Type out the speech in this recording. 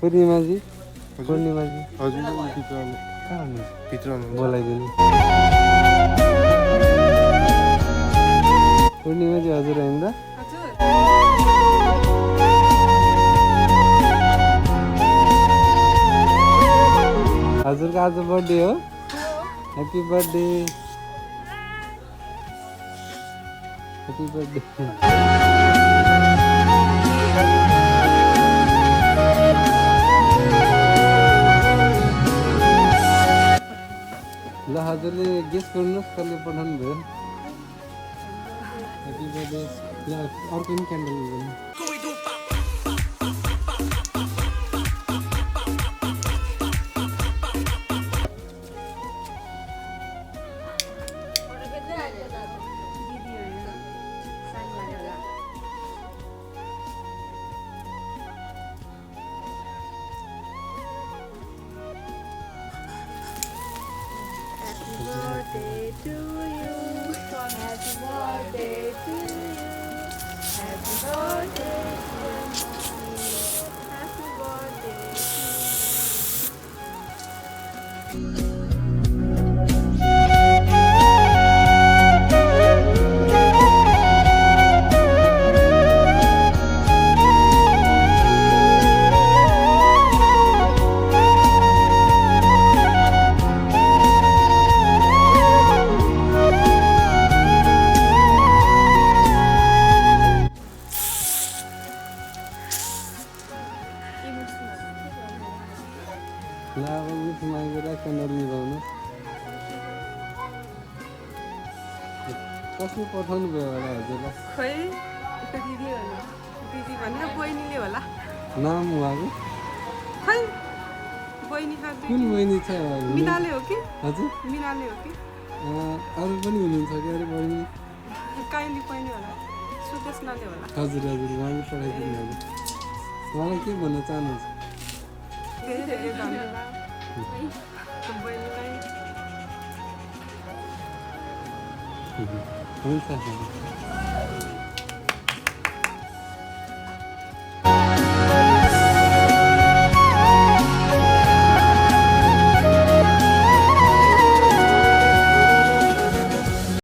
पूर्णिमाजी पूर्णिमाजी हजुर भित्र आउनु कहाँ हुनुहुन्छ भित्र आउनु बोलाइदिनु पूर्णिमाजी हजुर होइन त हजुरको आज बर्थडे हो ह्याप्पी बर्थडे ह्याप्पी बर्थडे ल हजुरले गेस गर्नुहोस् कसले पठाउनु भयो ह्याप्पी बर्थडे ल अर्को पनि क्यान्डल गर्नु birthday to you. Happy birthday to you. Happy birthday to you. Happy birthday to ल अब उठ मागेर क्यान्डल निभाउनु कसले पठाउनु भयो होला हजुरलाई खै दिदी होला दिदी भनेर बहिनीले होला नाम उहाँको खै बहिनी खाँदै कुन बहिनी छ मिनाले हो कि हजुर मिनाले हो कि अरू पनि हुनुहुन्छ कि अरे बहिनी काइली बहिनी होला सुदेशनाले होला हजुर हजुर उहाँले पठाइदिनु हजुर उहाँलाई के भन्न चाहनुहुन्छ धेरै धेरै धन्यवाद बहिनीलाई हुन्छ